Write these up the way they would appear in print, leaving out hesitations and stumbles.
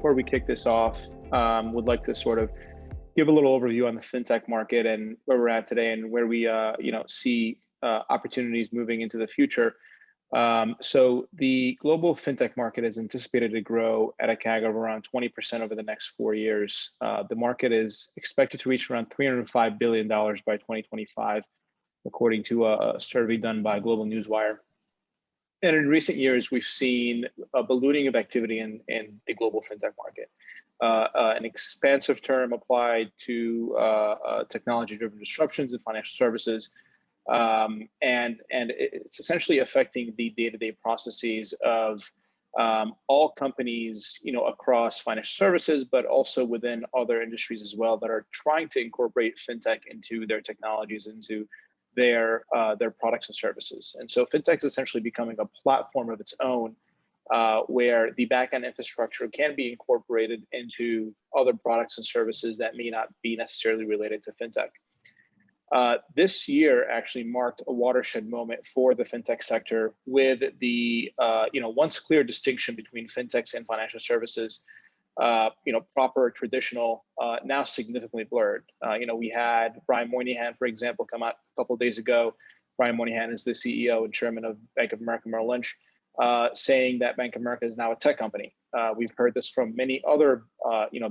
before we kick this off, would like to sort of give a little overview on the fintech market and where we're at today and where we see opportunities moving into the future. So the global fintech market is anticipated to grow at a CAGR of around 20% over the next 4 years. The market is expected to reach around $305 billion by 2025, according to a survey done by Global Newswire. And in recent years, we've seen a ballooning of activity in the global fintech market. An expansive term applied to technology-driven disruptions in financial services. And it's essentially affecting the day-to-day processes of all companies, across financial services, but also within other industries as well that are trying to incorporate fintech into their technologies, into their products and services. And so fintech is essentially becoming a platform of its own, where the backend infrastructure can be incorporated into other products and services that may not be necessarily related to fintech. This year actually marked a watershed moment for the fintech sector, with the once clear distinction between fintechs and financial services, proper traditional, now significantly blurred. We had Brian Moynihan, for example, come out a couple of days ago. Brian Moynihan is the CEO and chairman of Bank of America Merrill Lynch, saying that Bank of America is now a tech company. We've heard this from many other,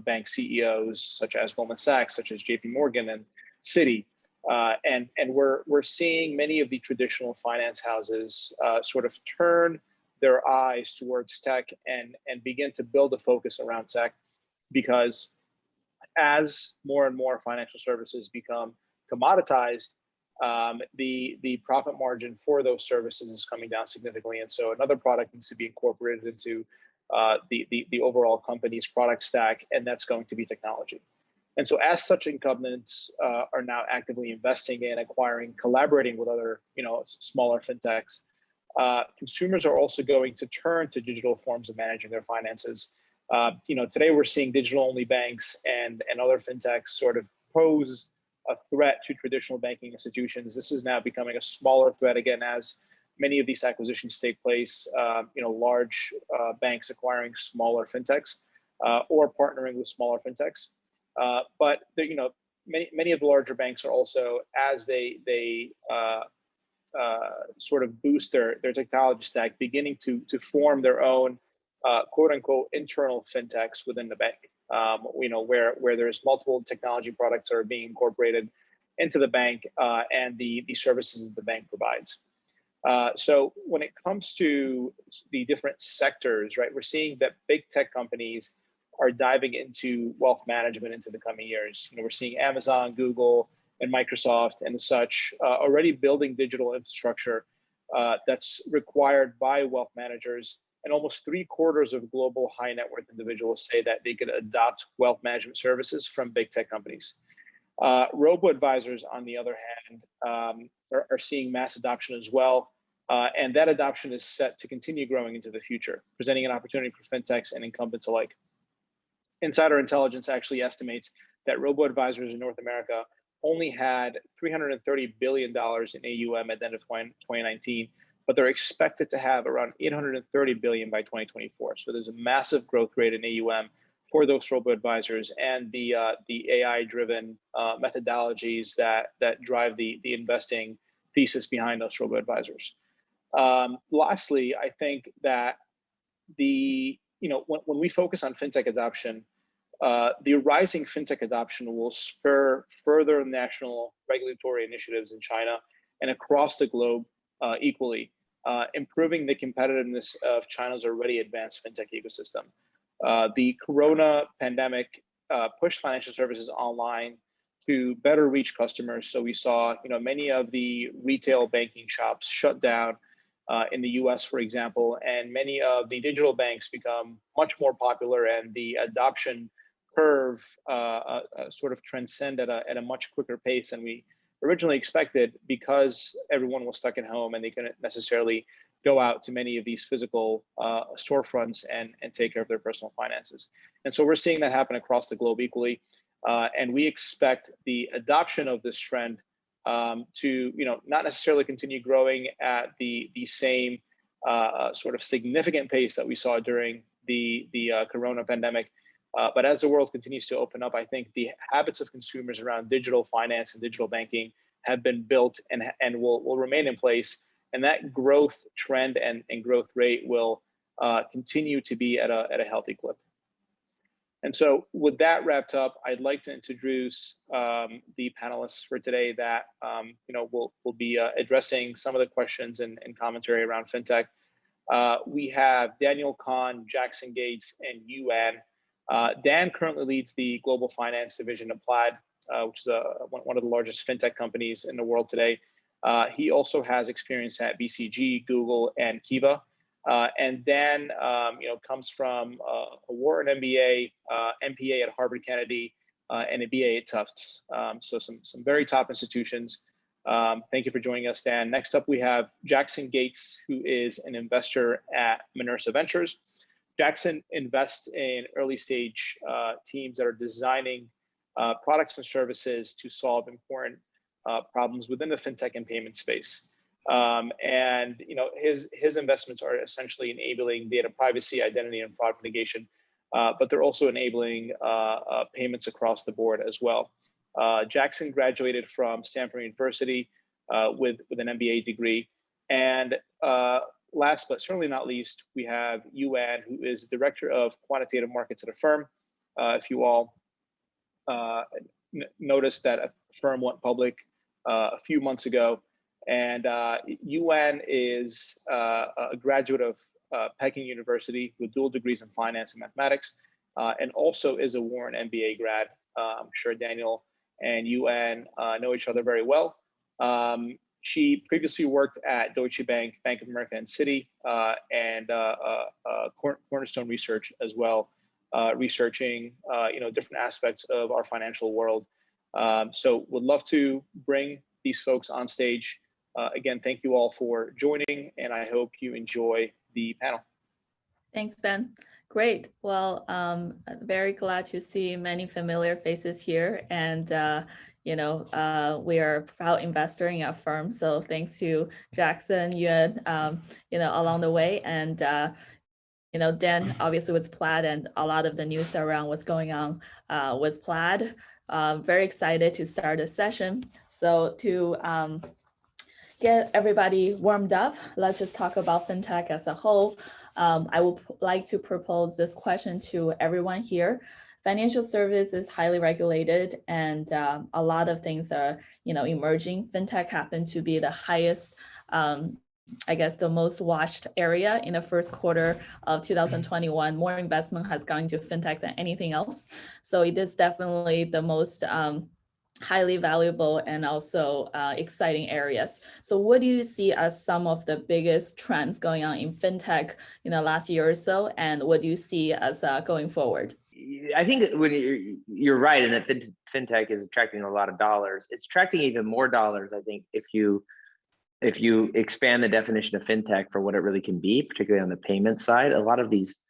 bank CEOs, such as Goldman Sachs, such as JP Morgan and Citi. And we're seeing many of the traditional finance houses sort of turn their eyes towards tech and begin to build a focus around tech, because as more and more financial services become commoditized, the profit margin for those services is coming down significantly. And so another product needs to be incorporated into the overall company's product stack, and that's going to be technology. And so as such, incumbents are now actively investing in acquiring, collaborating with other, smaller fintechs. Consumers are also going to turn to digital forms of managing their finances. Today we're seeing digital-only banks and other fintechs sort of pose a threat to traditional banking institutions. This is now becoming a smaller threat again, as many of these acquisitions take place. Large banks acquiring smaller fintechs or partnering with smaller fintechs. But many of the larger banks are also, as they sort of boost their technology stack, beginning to form their own quote unquote internal fintechs within the bank. Where there's multiple technology products that are being incorporated into the bank and the services that the bank provides. So when it comes to the different sectors, right, we're seeing that big tech companies are diving into wealth management into the coming years. We're seeing Amazon, Google, and Microsoft and such already building digital infrastructure that's required by wealth managers. And almost 3/4 of global high net worth individuals say that they could adopt wealth management services from big tech companies. Robo-advisors, on the other hand, are seeing mass adoption as well. And that adoption is set to continue growing into the future, presenting an opportunity for fintechs and incumbents alike. Insider Intelligence actually estimates that robo-advisors in North America only had $330 billion in AUM at the end of 2019, but they're expected to have around $830 billion by 2024. So there's a massive growth rate in AUM for those robo-advisors and the AI-driven methodologies that drive the investing thesis behind those robo-advisors. Lastly, I think that when we focus on fintech adoption, the rising fintech adoption will spur further national regulatory initiatives in China and across the globe equally, improving the competitiveness of China's already advanced fintech ecosystem. The corona pandemic pushed financial services online to better reach customers. So we saw, many of the retail banking shops shut down in the US, for example, and many of the digital banks become much more popular, and the adoption curve sort of transcend at a much quicker pace than we originally expected, because everyone was stuck at home and they couldn't necessarily go out to many of these physical storefronts and take care of their personal finances. And so we're seeing that happen across the globe equally. And we expect the adoption of this trend to not necessarily continue growing at the same sort of significant pace that we saw during the corona pandemic, But as the world continues to open up, I think the habits of consumers around digital finance and digital banking have been built and will remain in place. And that growth trend and growth rate will continue to be at a healthy clip. And so with that wrapped up, I'd like to introduce the panelists for today that will be addressing some of the questions and commentary around fintech. We have Daniel, Kahn, Jackson Gates, and Yue An. Dan currently leads the global finance division of Plaid, which is one of the largest fintech companies in the world today. He also has experience at BCG, Google, and Kiva. And Dan, comes from a Wharton MBA, MPA at Harvard Kennedy, and a BA at Tufts. So some very top institutions. Thank you for joining us, Dan. Next up, we have Jackson Gates, who is an investor at Manresa Ventures. Jackson invests in early stage teams that are designing products and services to solve important problems within the fintech and payment space. And his investments are essentially enabling data privacy, identity, and fraud mitigation, but they're also enabling payments across the board as well. Jackson graduated from Stanford University with an MBA degree. And last but certainly not least, we have Yue An, who is Director of Quantitative Markets at Affirm. If you all noticed that Affirm went public a few months ago. And Yue An is a graduate of Peking University with dual degrees in finance and mathematics, and also is a Wharton MBA grad. I'm sure Daniel and Yue An know each other very well. She previously worked at Deutsche Bank, Bank of America, and Citi, and Cornerstone Research as well, researching different aspects of our financial world. So would love to bring these folks on stage. Again, thank you all for joining, and I hope you enjoy the panel. Thanks, Ben. Great. Well, very glad to see many familiar faces here, and we are a proud investor in Affirm. So thanks to Jackson, Yue, along the way, and Dan obviously was Plaid, and a lot of the news around what's going on with Plaid. Very excited to start a session. So to get everybody warmed up, let's just talk about fintech as a whole. I would like to propose this question to everyone here. Financial service is highly regulated, and a lot of things are, emerging. Fintech happened to be the highest, the most watched area in the first quarter of 2021. More investment has gone into fintech than anything else. So it is definitely the most highly valuable and also exciting areas. So what do you see as some of the biggest trends going on in fintech in the last year or so? And what do you see as going forward? I think when you're right in that fintech is attracting a lot of dollars. It's attracting even more dollars, I think, if you expand the definition of fintech for what it really can be, particularly on the payment side. A lot of these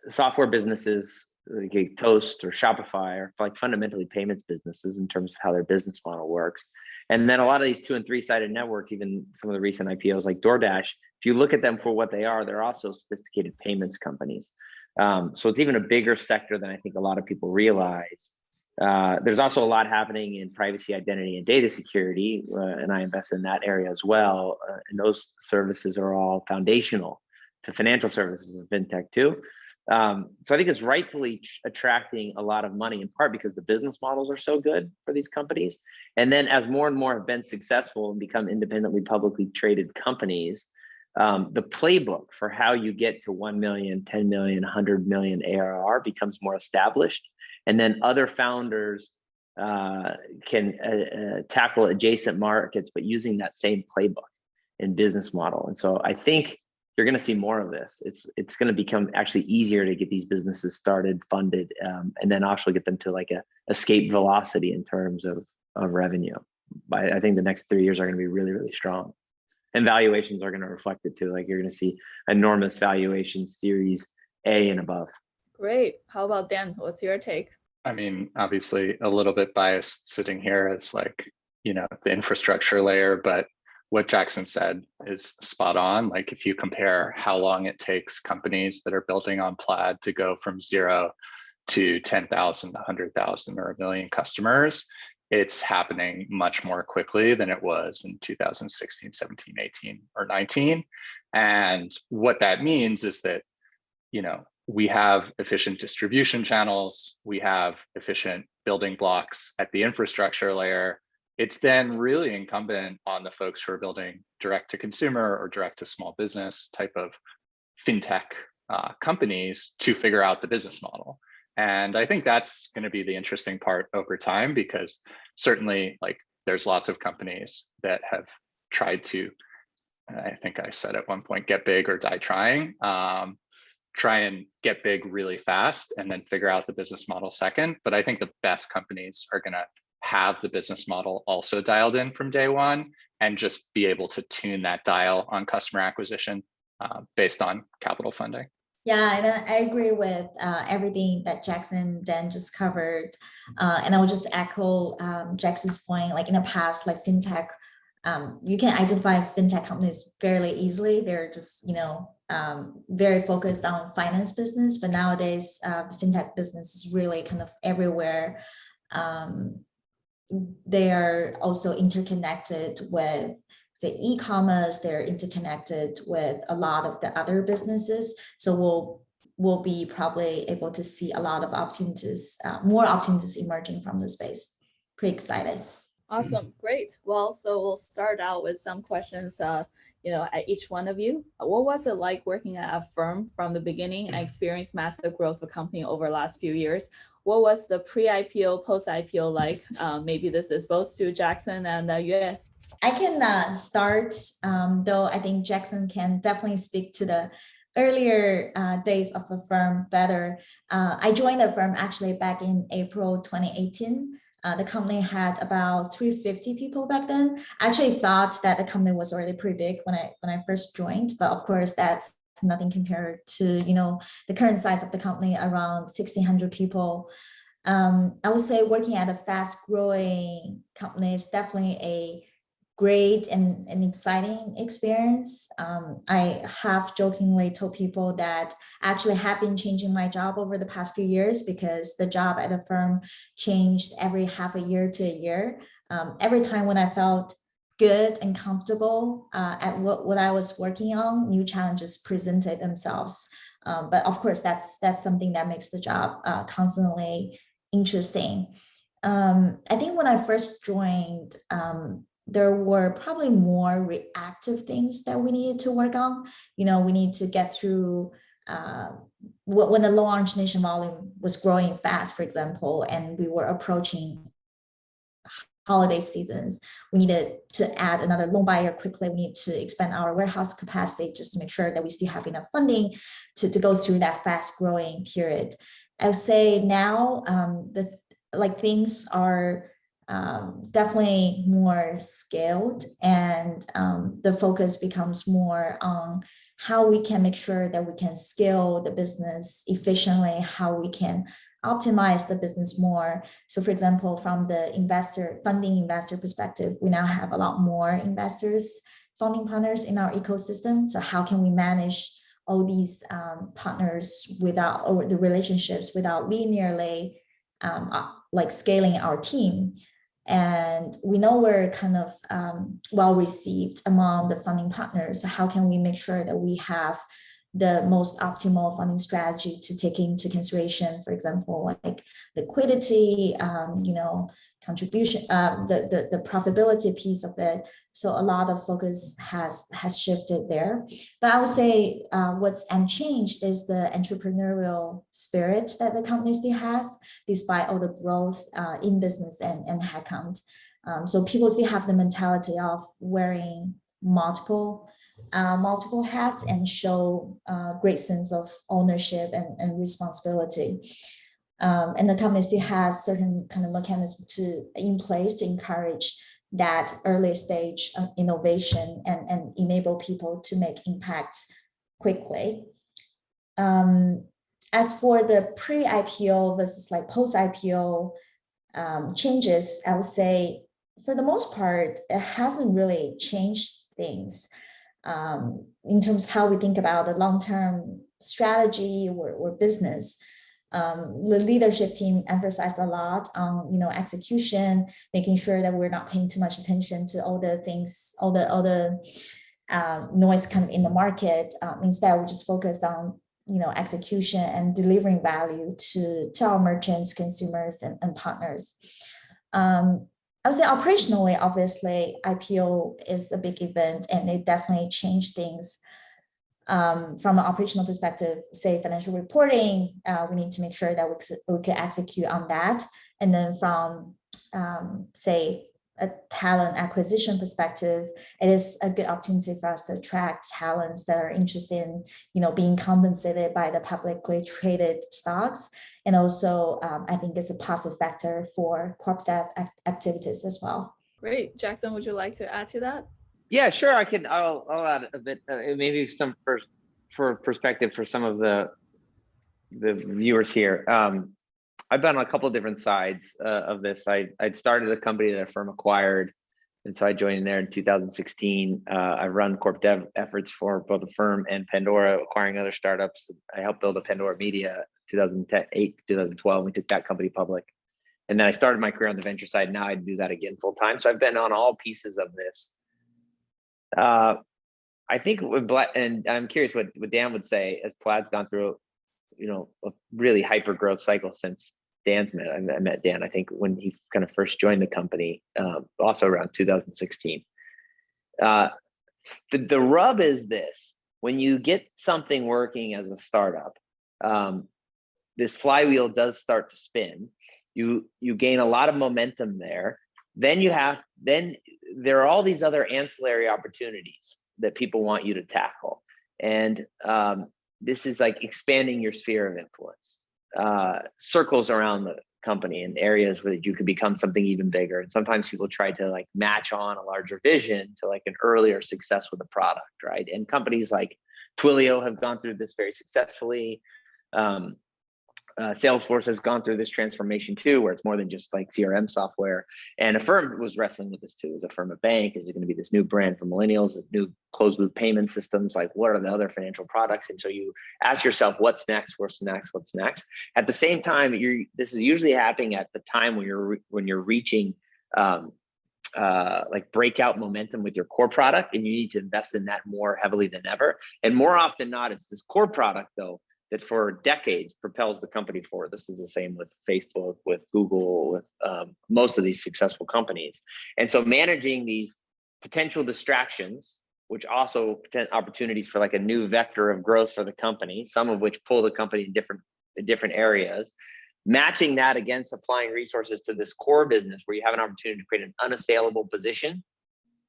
software businesses, like Toast or Shopify, are like fundamentally payments businesses in terms of how their business model works. And then a lot of these 2- and 3-sided networks, even some of the recent IPOs like DoorDash, if you look at them for what they are, they're also sophisticated payments companies. So it's even a bigger sector than I think a lot of people realize. There's also a lot happening in privacy, identity, and data security, and I invest in that area as well. And those services are all foundational to financial services and fintech too. So I think it's rightfully attracting a lot of money, in part because the business models are so good for these companies. And then as more and more have been successful and become independently publicly traded companies, the playbook for how you get to 1 million, 10 million, 100 million ARR becomes more established. And then other founders can tackle adjacent markets, but using that same playbook and business model. And so I think you're going to see more of this. It's going to become actually easier to get these businesses started, funded, and then also get them to like a escape velocity in terms of revenue. I think the next 3 years are going to be really, really strong. And valuations are going to reflect it too. Like you're going to see enormous valuations, Series A and above. Great. How about Dan? What's your take? I mean, obviously a little bit biased sitting here as like, the infrastructure layer, but what Jackson said is spot on. Like if you compare how long it takes companies that are building on Plaid to go from 0 to 10,000, 100,000 or 1 million customers, it's happening much more quickly than it was in 2016, 17, 18, or 19. And what that means is that, we have efficient distribution channels, we have efficient building blocks at the infrastructure layer. It's then really incumbent on the folks who are building direct to consumer or direct to small business type of fintech companies to figure out the business model. And I think that's going to be the interesting part over time, because certainly like there's lots of companies that have tried to, I think I said at one point, get big or die trying. Try and get big really fast and then figure out the business model second. But I think the best companies are going to have the business model also dialed in from day one and just be able to tune that dial on customer acquisition based on capital funding. Yeah, and I agree with everything that Jackson and Dan just covered. And I will just echo Jackson's point, like in the past, like fintech, you can identify fintech companies fairly easily. They're just, very focused on finance business, but nowadays the fintech business is really kind of everywhere. They are also interconnected with, say, e-commerce. They're interconnected with a lot of the other businesses. So we'll be probably able to see a lot of opportunities, more opportunities emerging from the space. Pretty excited. Awesome, great. Well, so we'll start out with some questions, at each one of you. What was it like working at Affirm from the beginning and experienced massive growth of the company over the last few years? What was the pre-IPO, post-IPO like? Maybe this is both to Jackson and Yue. I can start, though I think Jackson can definitely speak to the earlier days of Affirm better. I joined Affirm actually back in April 2018. The company had about 350 people back then. I actually thought that the company was already pretty big when I first joined, but of course that's nothing compared to the current size of the company, around 1,600 people. I would say working at a fast-growing company is definitely a great and exciting experience. I have jokingly told people that I actually have been changing my job over the past few years, because the job at the firm changed every half a year to a year. Every time when I felt good and comfortable at what I was working on, new challenges presented themselves. But of course, that's something that makes the job constantly interesting. I think when I first joined, there were probably more reactive things that we needed to work on. We need to get through when the loan origination volume was growing fast, for example, and we were approaching holiday seasons. We needed to add another loan buyer quickly. We need to expand our warehouse capacity just to make sure that we still have enough funding to go through that fast growing period. I would say now things are definitely more scaled, and the focus becomes more on how we can make sure that we can scale the business efficiently, how we can optimize the business more. So for example, from the funding investor perspective, we now have a lot more funding partners in our ecosystem. So how can we manage all these partners or the relationships without linearly scaling our team? And we know we're kind of well received among the funding partners. So how can we make sure that we have the most optimal funding strategy to take into consideration, for example, like liquidity, contribution, the profitability piece of it. So a lot of focus has shifted there. But I would say what's unchanged is the entrepreneurial spirit that the company still has, despite all the growth in business and headcount. So people still have the mentality of wearing multiple hats and show a great sense of ownership and responsibility. And the company still has certain kind of mechanisms in place to encourage that early stage innovation and enable people to make impacts quickly. As for the pre-IPO versus post-IPO changes, I would say for the most part, it hasn't really changed things. In terms of how we think about the long-term strategy or business. The leadership team emphasized a lot on execution, making sure that we're not paying too much attention to all the things, all the noise come in the market. Instead, we just focused on execution and delivering value to our merchants, consumers, and partners. I would say operationally, obviously, IPO is a big event, and it definitely changed things. From an operational perspective, say financial reporting, we need to make sure that we can execute on that. And then from, say, a talent acquisition perspective, it is a good opportunity for us to attract talents that are interested in, being compensated by the publicly traded stocks. And also, I think it's a positive factor for corp dev activities as well. Great. Jackson, would you like to add to that? Yeah, sure. I'll add a bit, maybe some for perspective for some of the viewers here. I've been on a couple of different sides of this. I'd started a company that Affirm acquired, and so I joined in there in 2016. I run corp dev efforts for both Affirm and Pandora, acquiring other startups. I helped build a Pandora Media 2008 to 2012. We took that company public. And then I started my career on the venture side. Now I do that again full time. So I've been on all pieces of this. I think and I'm curious what Dan would say, as Plaid's gone through, a really hyper growth cycle since Dan's met. I met Dan, I think, when he kind of first joined the company, also around 2016. The rub is this: when you get something working as a startup, this flywheel does start to spin. You gain a lot of momentum there. Then there are all these other ancillary opportunities that people want you to tackle. And this is like expanding your sphere of influence, circles around the company in areas where you could become something even bigger. And sometimes people try to like match on a larger vision to like an earlier success with a product, right? And companies like Twilio have gone through this very successfully. Salesforce has gone through this transformation too, where it's more than just like CRM software. And Affirm was wrestling with this too. Is Affirm a bank? Is it going to be this new brand for millennials? New closed loop payment systems? Like, what are the other financial products? And so you ask yourself, what's next? What's next? What's next? At the same time, this is usually happening at the time when you're reaching like breakout momentum with your core product, and you need to invest in that more heavily than ever. And more often than not, it's this core product though that for decades propels the company forward. This is the same with Facebook, with Google, with most of these successful companies. And so managing these potential distractions, which also present opportunities for like a new vector of growth for the company, some of which pull the company in different areas, matching that against applying resources to this core business where you have an opportunity to create an unassailable position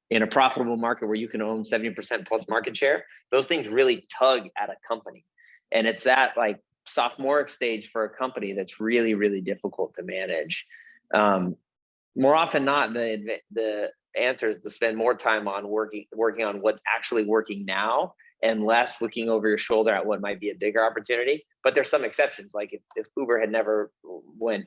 in a profitable market where you can own 70% plus market share. Those things really tug at a company. And it's that like sophomoric stage for a company that's really, really difficult to manage. More often not, the answer is to spend more time on working on what's actually working now and less looking over your shoulder at what might be a bigger opportunity. But there's some exceptions. Like if Uber had never went,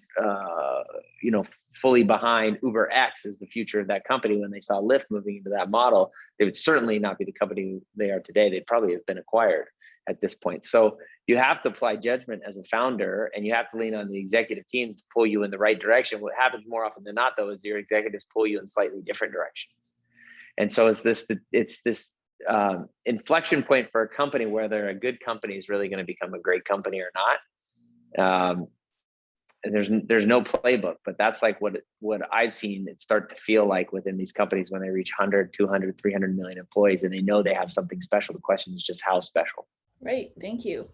fully behind Uber X as the future of that company, when they saw Lyft moving into that model, they would certainly not be the company they are today. They'd probably have been acquired at this point. So you have to apply judgment as a founder, and you have to lean on the executive team to pull you in the right direction. What happens more often than not, though, is your executives pull you in slightly different directions. And so it's this inflection point for a company, whether a good company is really going to become a great company or not. And there's no playbook, but that's like what I've seen it start to feel like within these companies when they reach 100, 200, 300 million employees, and they know they have something special. The question is just how special. Great, thank you.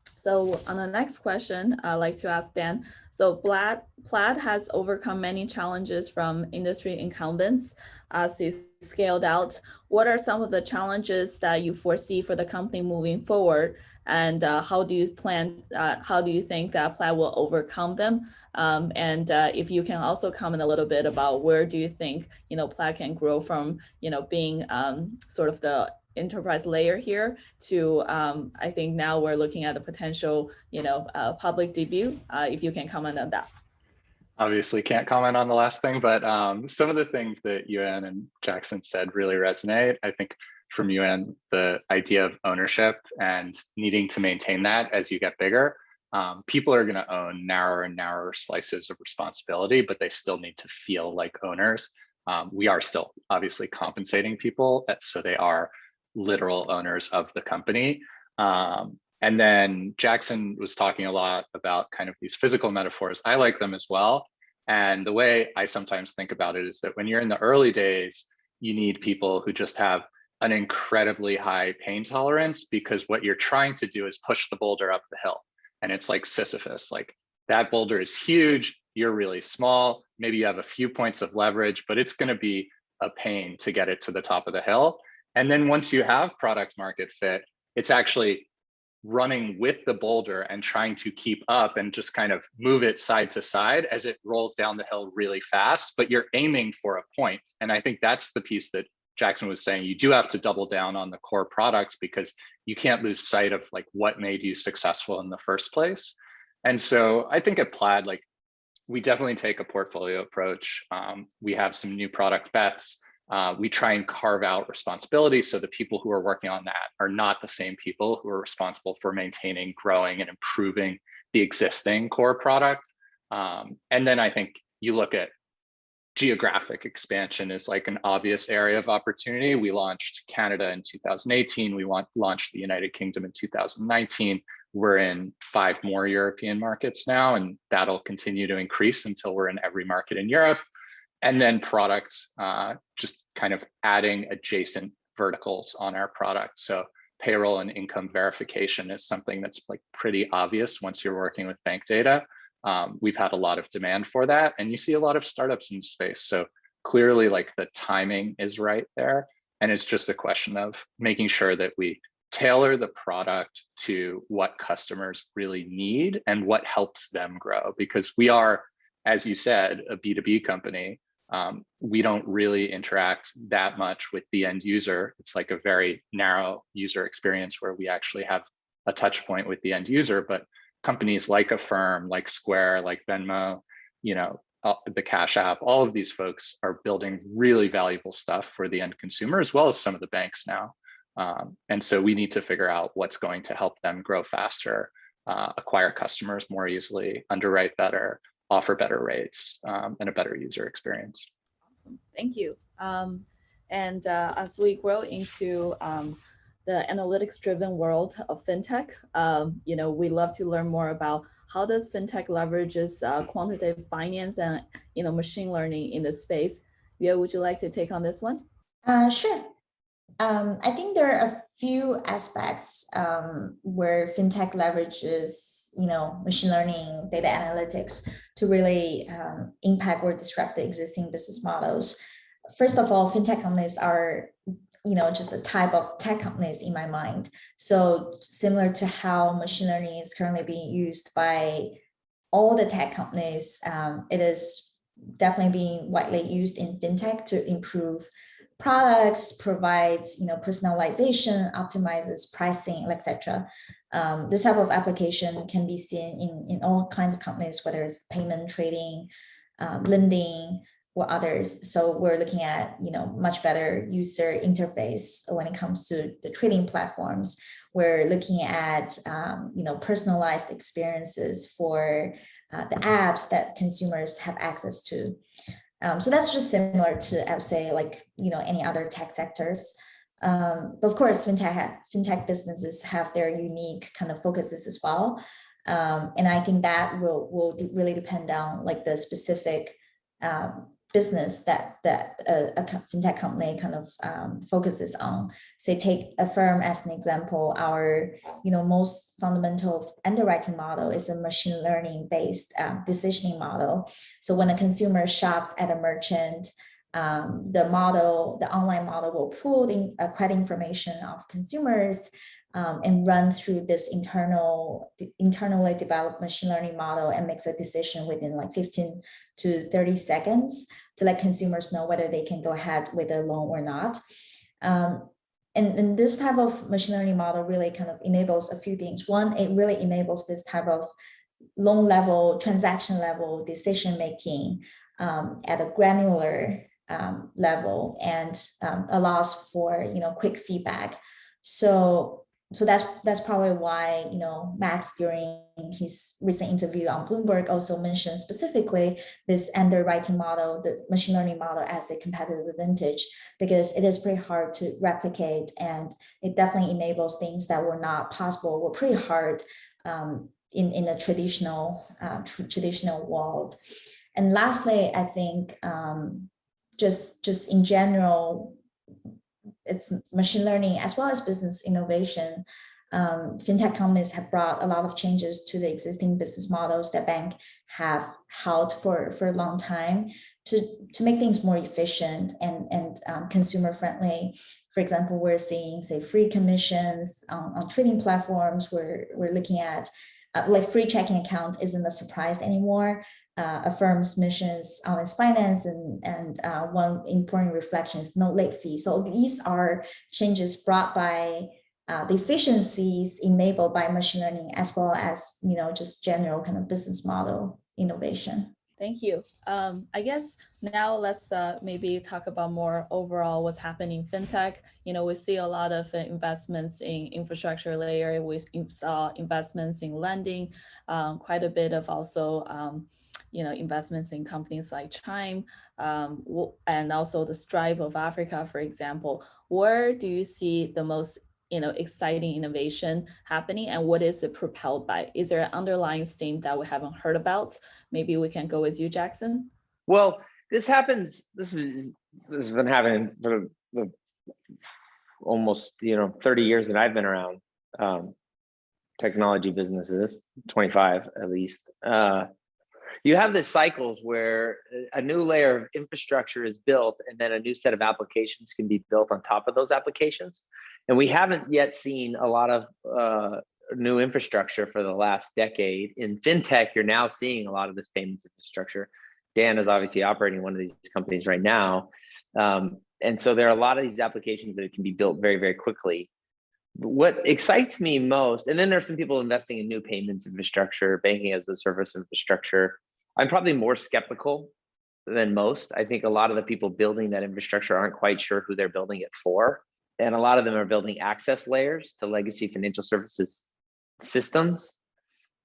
So on the next question, I'd like to ask Dan. So Plaid has overcome many challenges from industry incumbents as it scaled out. What are some of the challenges that you foresee for the company moving forward? And how do you think that Plaid will overcome them? And if you can also comment a little bit about where do you think Plaid can grow from being sort of the enterprise layer here to I think now we're looking at the potential public debut. If you can comment on that. obviously can't comment on the last thing, but some of the things that Yue An and Jackson said really resonate. I think from Yue An, the idea of ownership and needing to maintain that as you get bigger. People are going to own narrower and narrower slices of responsibility, but they still need to feel like owners. We are still obviously compensating people, so they are literal owners of the company. And then Jackson was talking a lot about kind of these physical metaphors. I like them as well. And the way I sometimes think about it is that when you're in the early days, you need people who just have an incredibly high pain tolerance, because what you're trying to do is push the boulder up the hill. And it's like Sisyphus, like that boulder is huge, you're really small, maybe you have a few points of leverage, but it's going to be a pain to get it to the top of the hill. And then once you have product market fit, it's actually running with the boulder and trying to keep up and just kind of move it side to side as it rolls down the hill really fast, but you're aiming for a point. And I think that's the piece that Jackson was saying. You do have to double down on the core products, because you can't lose sight of like what made you successful in the first place. And so I think at Plaid, like we definitely take a portfolio approach. We have some new product bets. We try and carve out responsibility so the people who are working on that are not the same people who are responsible for maintaining, growing, and improving the existing core product. And then I think you look at geographic expansion is like an obvious area of opportunity. We launched Canada in 2018. We launched the United Kingdom in 2019. We're in 5 more European markets now, and that'll continue to increase until we're in every market in Europe. And then product, just kind of adding adjacent verticals on our product. So payroll and income verification is something that's like pretty obvious once you're working with bank data. We've had a lot of demand for that, and you see a lot of startups in space. So clearly like the timing is right there. And it's just a question of making sure that we tailor the product to what customers really need and what helps them grow. Because we are, as you said, a B2B company. We don't really interact that much with the end user. It's like a very narrow user experience where we actually have a touch point with the end user. But companies like Affirm, like Square, like Venmo, you know, the Cash App, all of these folks are building really valuable stuff for the end consumer, as well as some of the banks now. And so we need to figure out what's going to help them grow faster, acquire customers more easily, underwrite better, offer better rates, and a better user experience. Awesome, thank you. And as we grow into the analytics-driven world of fintech, you know, we love to learn more about how does fintech leverages quantitative finance and machine learning in this space. Yue, would you like to take on this one? Sure. I think there are a few aspects where fintech leverages machine learning, data analytics to really impact or disrupt the existing business models. First of all, fintech companies are just a type of tech companies in my mind. So similar to how machine learning is currently being used by all the tech companies, it is definitely being widely used in fintech to improve products, provides personalization, optimizes pricing, etc. This type of application can be seen in all kinds of companies, whether it's payment, trading, lending, or others. So we're looking at much better user interface when it comes to the trading platforms. We're looking at personalized experiences for the apps that consumers have access to. So that's just similar to, I would say, like any other tech sectors. But of course, fintech businesses have their unique kind of focuses as well, and I think that will really depend on like the specific business that a fintech company kind of focuses on. Say, take Affirm as an example. Our most fundamental underwriting model is a machine learning based decisioning model. So when a consumer shops at a merchant, the online model will pull the credit information of consumers and run through this internally developed machine learning model and makes a decision within like 15 to 30 seconds to let consumers know whether they can go ahead with a loan or not. And this type of machine learning model really kind of enables a few things. One, it really enables this type of loan level, transaction level decision making at a granular level, and allows for quick feedback. So that's probably why Max, during his recent interview on Bloomberg, also mentioned specifically this underwriting model, the machine learning model, as a competitive advantage, because it is pretty hard to replicate, and it definitely enables things that were not possible, were pretty hard in a traditional world. And lastly, I think just in general, it's machine learning as well as business innovation. Fintech companies have brought a lot of changes to the existing business models that bank have held for a long time to make things more efficient and consumer friendly. For example, we're seeing, say, free commissions on trading platforms. We're looking at like free checking account isn't a surprise anymore. Affirm's missions on its finance, and one important reflection is no late fee. So these are changes brought by the efficiencies enabled by machine learning, as well as just general kind of business model innovation. Thank you. I guess now let's maybe talk about more overall what's happening in fintech. We see a lot of investments in infrastructure layer. We saw investments in lending, quite a bit of also investments in companies like Chime, and also the Stripe of Africa, for example. Where do you see the most exciting innovation happening, and what is it propelled by? Is there an underlying theme that we haven't heard about? Maybe we can go with you, Jackson. Well, this has been happening for the almost 30 years that I've been around technology businesses, 25 at least. You have these cycles where a new layer of infrastructure is built, and then a new set of applications can be built on top of those applications. And we haven't yet seen a lot of new infrastructure for the last decade. In fintech, you're now seeing a lot of this payments infrastructure. Dan is obviously operating one of these companies right now. And so there are a lot of these applications that can be built very, very quickly. What excites me most, and then there's some people investing in new payments infrastructure, banking as a service infrastructure. I'm probably more skeptical than most. I think a lot of the people building that infrastructure aren't quite sure who they're building it for. And a lot of them are building access layers to legacy financial services systems.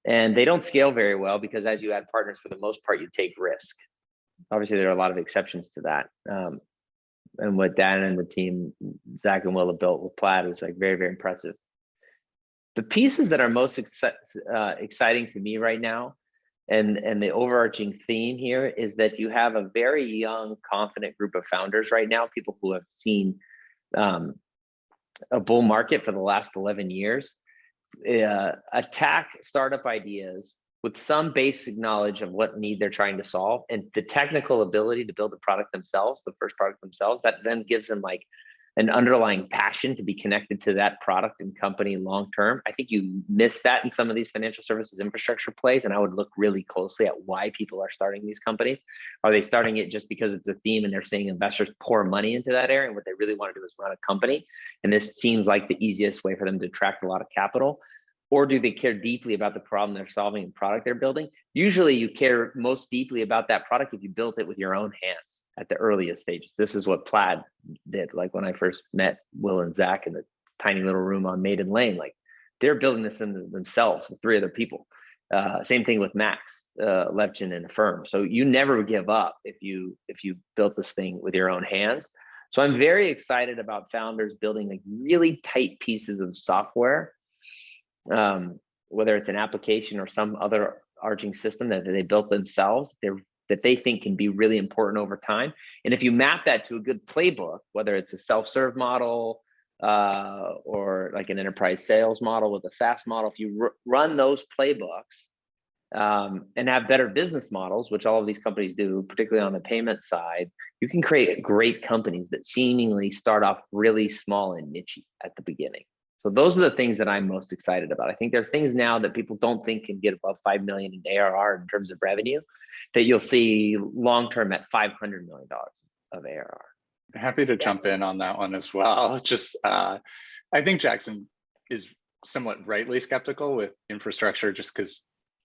And they don't scale very well because as you add partners, for the most part, you take risk. Obviously, there are a lot of exceptions to that. And what Dan and the team, Zach and Will, have built with Plaid was like very, very impressive. The pieces that are most exciting to me right now, and the overarching theme here, is that you have a very young, confident group of founders right now, people who have seen a bull market for the last 11 years, attack startup ideas with some basic knowledge of what need they're trying to solve, and the technical ability to build the product themselves, the first product themselves, that then gives them like an underlying passion to be connected to that product and company long term. I think you miss that in some of these financial services infrastructure plays, and I would look really closely at why people are starting these companies. Are they starting it just because it's a theme and they're seeing investors pour money into that area, and what they really want to do is run a company, and this seems like the easiest way for them to attract a lot of capital? Or do they care deeply about the problem they're solving and product they're building? Usually you care most deeply about that product if you built it with your own hands at the earliest stages. This is what Plaid did. Like when I first met Will and Zach in the tiny little room on Maiden Lane, like they're building this in themselves with 3 other people. Same thing with Max, Levchin, and Affirm. So you never give up if you built this thing with your own hands. So I'm very excited about founders building like really tight pieces of software, whether it's an application or some other arching system that they built themselves, that they think can be really important over time. And if you map that to a good playbook, whether it's a self-serve model or like an enterprise sales model with a SaaS model, if you run those playbooks and have better business models, which all of these companies do, particularly on the payment side, you can create great companies that seemingly start off really small and niche at the beginning. So those are the things that I'm most excited about. I think there are things now that people don't think can get above 5 million in ARR in terms of revenue that you'll see long-term at $500 million of ARR. Happy to jump in on that one as well. Just, I think Jackson is somewhat rightly skeptical with infrastructure just because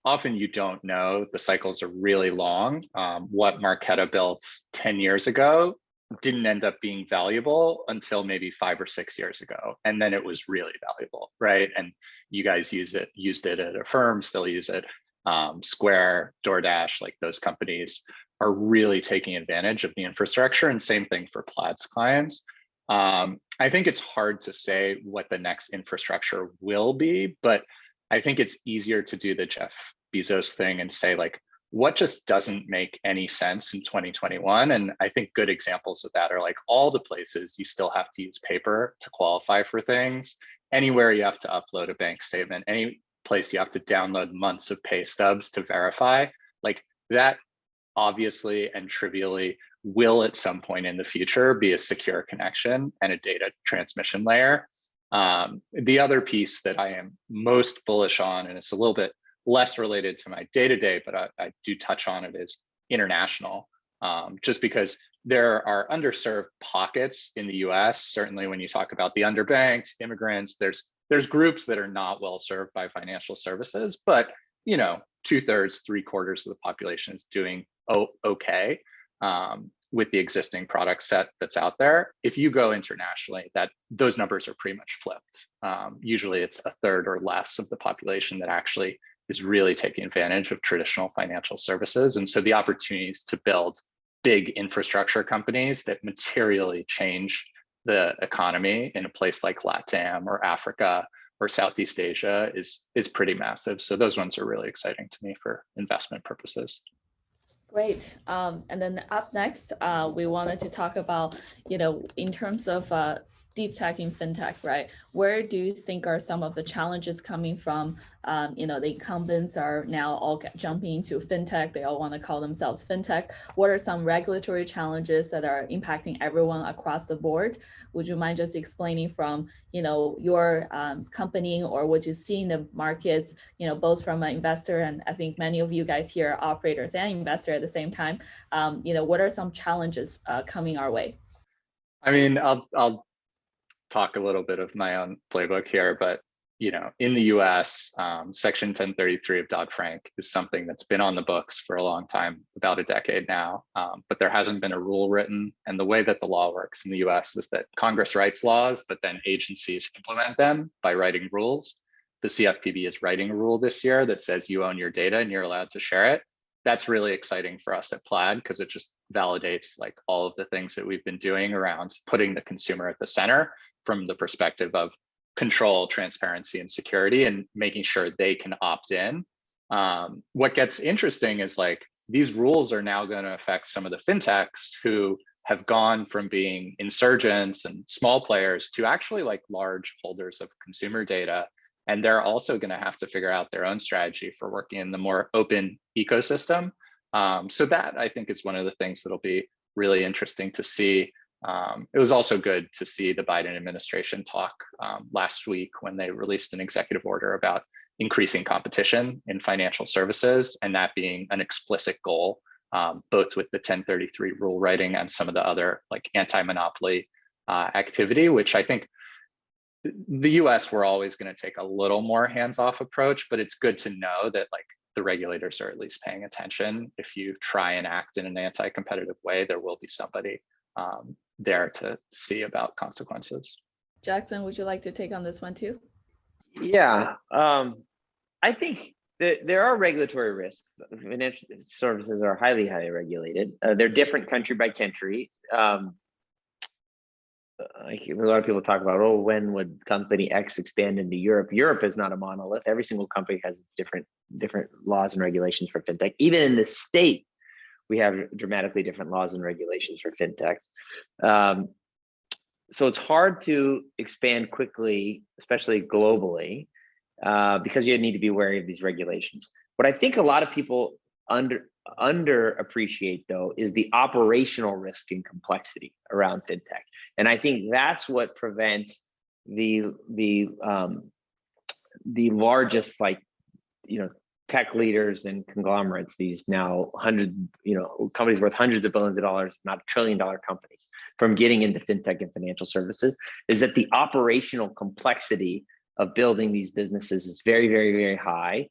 often you don't know. The cycles are really long. What Marqeta built 10 years ago didn't end up being valuable until maybe 5 or 6 years ago. And then it was really valuable, right? And you guys used it at Affirm, still use it. Square, DoorDash, like those companies are really taking advantage of the infrastructure, and same thing for Plaid's clients. I think it's hard to say what the next infrastructure will be, but I think it's easier to do the Jeff Bezos thing and say, like, what just doesn't make any sense in 2021? And I think good examples of that are like all the places you still have to use paper to qualify for things, anywhere you have to upload a bank statement, any place you have to download months of pay stubs to verify, like that obviously and trivially will at some point in the future be a secure connection and a data transmission layer. The other piece that I am most bullish on, and it's a little bit less related to my day-to-day, but I do touch on it, is international. Just because there are underserved pockets in the US, certainly when you talk about the underbanked, immigrants, there's groups that are not well served by financial services, but 2/3, 3/4 of the population is doing okay with the existing product set that's out there. If you go internationally, those numbers are pretty much flipped. Usually it's 1/3 or less of the population that actually is really taking advantage of traditional financial services. And so the opportunities to build big infrastructure companies that materially change the economy in a place like LATAM or Africa or Southeast Asia is pretty massive. So those ones are really exciting to me for investment purposes. Great. And then up next, we wanted to talk about, in terms of deep tech in fintech, right? Where do you think are some of the challenges coming from? The incumbents are now all jumping into fintech. They all want to call themselves fintech. What are some regulatory challenges that are impacting everyone across the board? Would you mind just explaining from, your company or what you see in the markets, both from an investor, and I think many of you guys here are operators and investor at the same time. What are some challenges coming our way? I mean, I'll talk a little bit of my own playbook here, but in the US, Section 1033 of Dodd-Frank is something that's been on the books for a long time, about a decade now, but there hasn't been a rule written. And the way that the law works in the US is that Congress writes laws, but then agencies implement them by writing rules. The CFPB is writing a rule this year that says you own your data and you're allowed to share it. That's really exciting for us at Plaid because it just validates like all of the things that we've been doing around putting the consumer at the center from the perspective of control, transparency, and security, and making sure they can opt in. What gets interesting is like these rules are now going to affect some of the fintechs who have gone from being insurgents and small players to actually like large holders of consumer data. And they're also going to have to figure out their own strategy for working in the more open ecosystem. So that I think is one of the things that'll be really interesting to see. It was also good to see the Biden administration talk last week when they released an executive order about increasing competition in financial services, and that being an explicit goal, both with the 1033 rule writing and some of the other like anti-monopoly activity, which I think the US, we're always going to take a little more hands-off approach, but it's good to know that like the regulators are at least paying attention. If you try and act in an anti-competitive way, there will be somebody there to see about consequences. Jackson, would you like to take on this one too? Yeah, I think there are regulatory risks. Financial services are highly, highly regulated. They're different country by country. A lot of people talk about, oh, when would company X expand into Europe? Europe is not a monolith. Every single company has its different laws and regulations for fintech. Even in the state, we have dramatically different laws and regulations for fintechs. So it's hard to expand quickly, especially globally, because you need to be wary of these regulations. What I think a lot of people underappreciate though is the operational risk and complexity around fintech, and I think that's what prevents the largest tech leaders and conglomerates, these now companies worth hundreds of billions of dollars, not $1 trillion companies, from getting into fintech and financial services, is that the operational complexity of building these businesses is very, very, very high.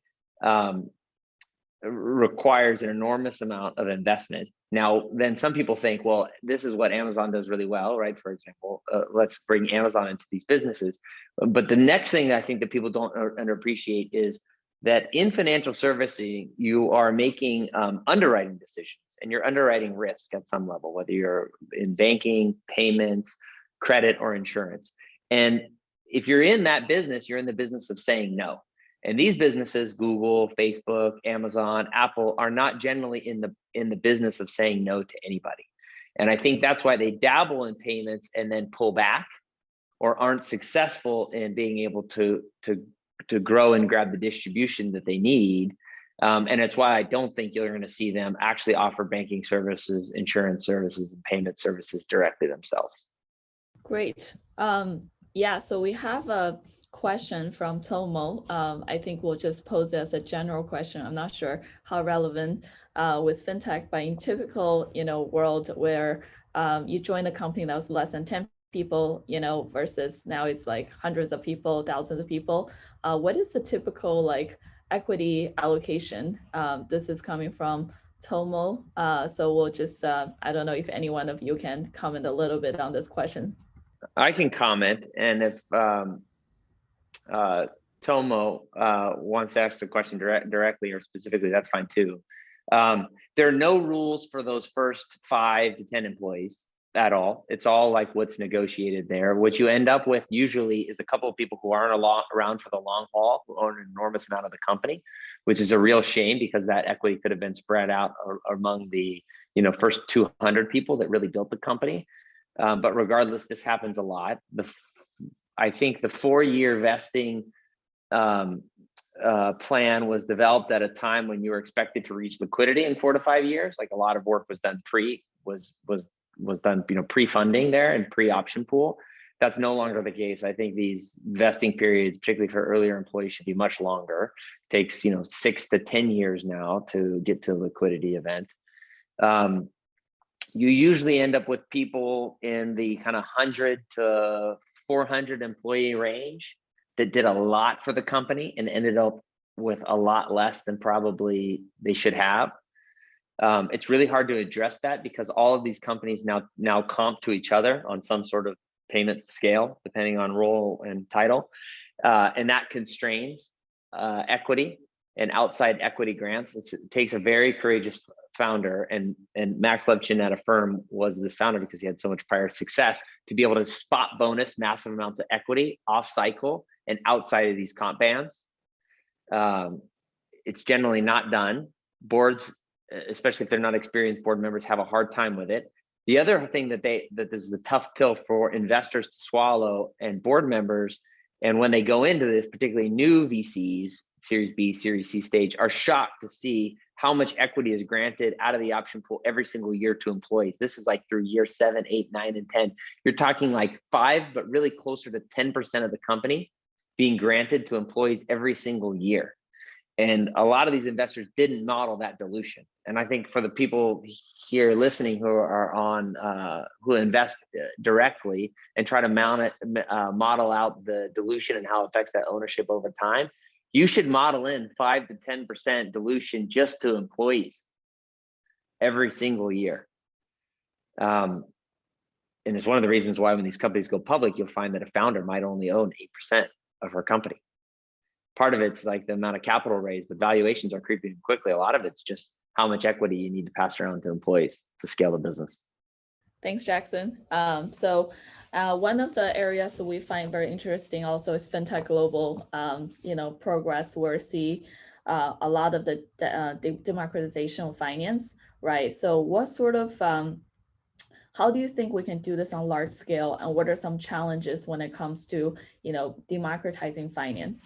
requires an enormous amount of investment. Now, then some people think, well, this is what Amazon does really well, right? For example, let's bring Amazon into these businesses. But the next thing that I think that people don't underappreciate is that in financial servicing, you are making underwriting decisions, and you're underwriting risk at some level, whether you're in banking, payments, credit, or insurance. And if you're in that business, you're in the business of saying no. And these businesses, Google, Facebook, Amazon, Apple, are not generally in the business of saying no to anybody. And I think that's why they dabble in payments and then pull back, or aren't successful in being able to grow and grab the distribution that they need. And it's why I don't think you're going to see them actually offer banking services, insurance services, and payment services directly themselves. Great. Yeah, so we have a question from Tomo. I think we'll just pose it as a general question. I'm not sure how relevant with fintech, but in typical, world where you join a company that was less than 10 people, versus now it's like hundreds of people, thousands of people. What is the typical like equity allocation? This is coming from Tomo. So we'll just, I don't know if any one of you can comment a little bit on this question. I can comment, and if Tomo wants to ask the question directly or specifically, that's fine too. There are no rules for those first 5 to 10 employees at all. It's all like what's negotiated there. What you end up with usually is a couple of people who aren't around for the long haul, who own an enormous amount of the company, which is a real shame because that equity could have been spread out among the first 200 people that really built the company. But regardless, this happens a lot. I think the 4-year vesting plan was developed at a time when you were expected to reach liquidity in 4 to 5 years. Like a lot of work was done pre-funding there and pre-option pool. That's no longer the case. I think these vesting periods, particularly for earlier employees, should be much longer. It takes 6 to 10 years now to get to a liquidity event. You usually end up with people in the kind of 100 to 400 employee range that did a lot for the company and ended up with a lot less than probably they should have. It's really hard to address that because all of these companies now comp to each other on some sort of payment scale, depending on role and title. And that constrains equity and outside equity grants. It takes a very courageous founder, and Max Levchin at Affirm was this founder because he had so much prior success to be able to spot bonus massive amounts of equity off cycle and outside of these comp bands. It's generally not done. Boards, especially if they're not experienced board members, have a hard time with it. The other thing that this is a tough pill for investors to swallow and board members, and when they go into this, particularly new VCs, Series B, Series C stage, are shocked to see how much equity is granted out of the option pool every single year to employees. This is like through year 7, 8, 9, and 10. You're talking like 5, but really closer to 10% of the company being granted to employees every single year. And a lot of these investors didn't model that dilution. And I think for the people here listening who are on, who invest directly and try to model out the dilution and how it affects that ownership over time, you should model in 5 to 10% dilution just to employees every single year. And it's one of the reasons why when these companies go public, you'll find that a founder might only own 8% of her company. Part of it's like the amount of capital raised, but valuations are creeping quickly. A lot of it's just how much equity you need to pass around to employees to scale the business. Thanks, Jackson. So one of the areas that we find very interesting also is fintech global, progress, where we see a lot of the democratization of finance, right? So what sort of, how do you think we can do this on large scale, and what are some challenges when it comes to, democratizing finance?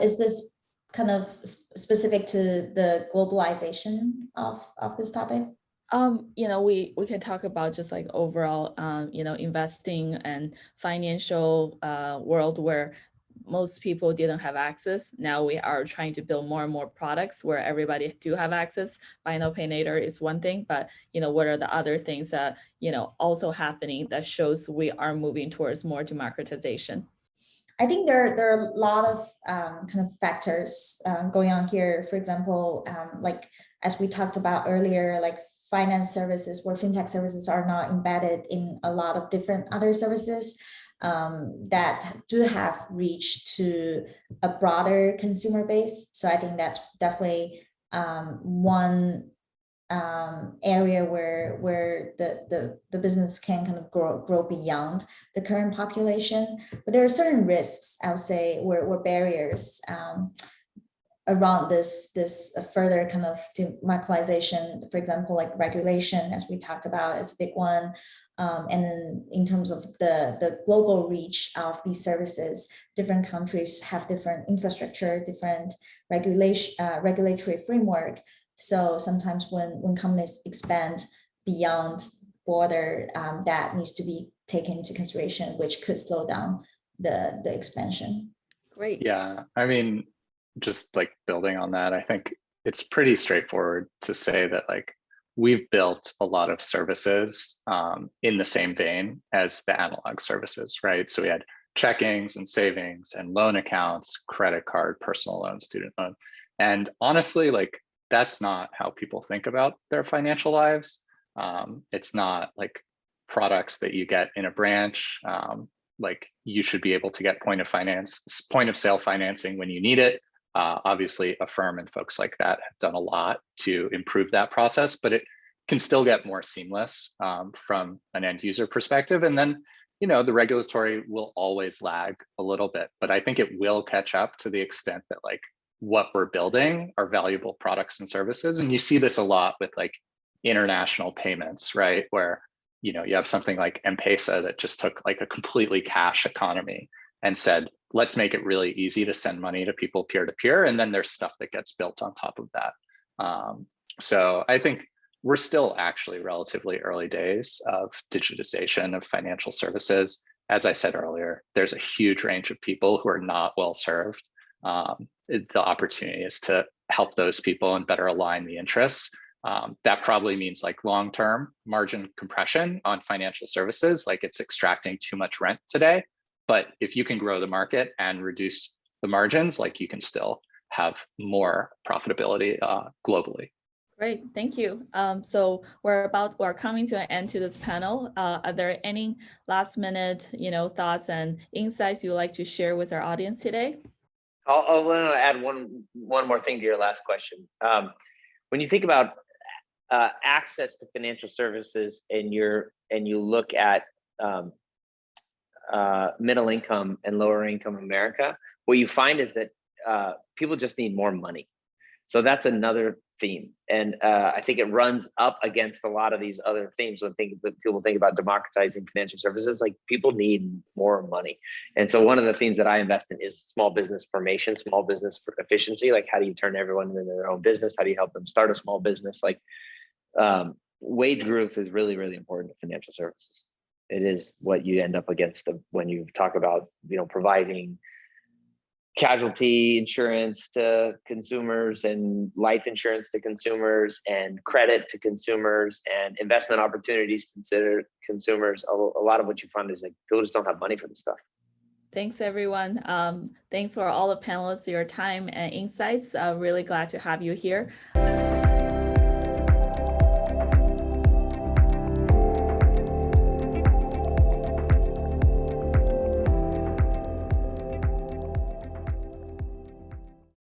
Is this kind of specific to the globalization of this topic? We can talk about just like overall, investing and financial world where most people didn't have access. Now we are trying to build more and more products where everybody do have access. Buy now, pay later is one thing, but what are the other things that also happening that shows we are moving towards more democratization? I think there are a lot of kind of factors going on here. For example, like as we talked about earlier, like finance services where fintech services are not embedded in a lot of different other services that do have reach to a broader consumer base. So I think that's definitely one area where the business can kind of grow beyond the current population. But there are certain risks, I would say, where barriers around this further kind of democratization. For example, like regulation, as we talked about, is a big one. And then in terms of the global reach of these services, different countries have different infrastructure, different regulatory framework. So sometimes when companies expand beyond border, that needs to be taken into consideration, which could slow down the expansion. Great. Yeah, I mean, just like building on that, I think it's pretty straightforward to say that like we've built a lot of services in the same vein as the analog services, right? So we had checkings and savings and loan accounts, credit card, personal loan, student loan. And honestly, like that's not how people think about their financial lives. It's not like products that you get in a branch. Like you should be able to get point of sale financing when you need it. Obviously, Affirm and folks like that have done a lot to improve that process, but it can still get more seamless from an end user perspective. And then, you know, the regulatory will always lag a little bit, but I think it will catch up to the extent that like what we're building are valuable products and services. And you see this a lot with like international payments, right? Where, you know, you have something like M-Pesa that just took like a completely cash economy and said, let's make it really easy to send money to people peer-to-peer. And then there's stuff that gets built on top of that. So I think we're still actually relatively early days of digitization of financial services. As I said earlier, there's a huge range of people who are not well served. The opportunity is to help those people and better align the interests. That probably means like long-term margin compression on financial services, like it's extracting too much rent today. But if you can grow the market and reduce the margins, like you can still have more profitability globally. Great, thank you. So we're coming to an end to this panel. Are there any last minute, thoughts and insights you'd like to share with our audience today? I'll add one more thing to your last question. When you think about access to financial services and you look at middle income and lower income America, what you find is that people just need more money. So that's another theme. And I think it runs up against a lot of these other themes when people think about democratizing financial services, like people need more money. And so one of the themes that I invest in is small business formation, small business efficiency. Like how do you turn everyone into their own business? How do you help them start a small business? Like wage growth is really, really important to financial services. It is what you end up against when you talk about, providing casualty insurance to consumers and life insurance to consumers and credit to consumers and investment opportunities to consider consumers. A lot of what you find is like people just don't have money for this stuff. Thanks, everyone. Thanks for all the panelists, your time and insights. Really glad to have you here.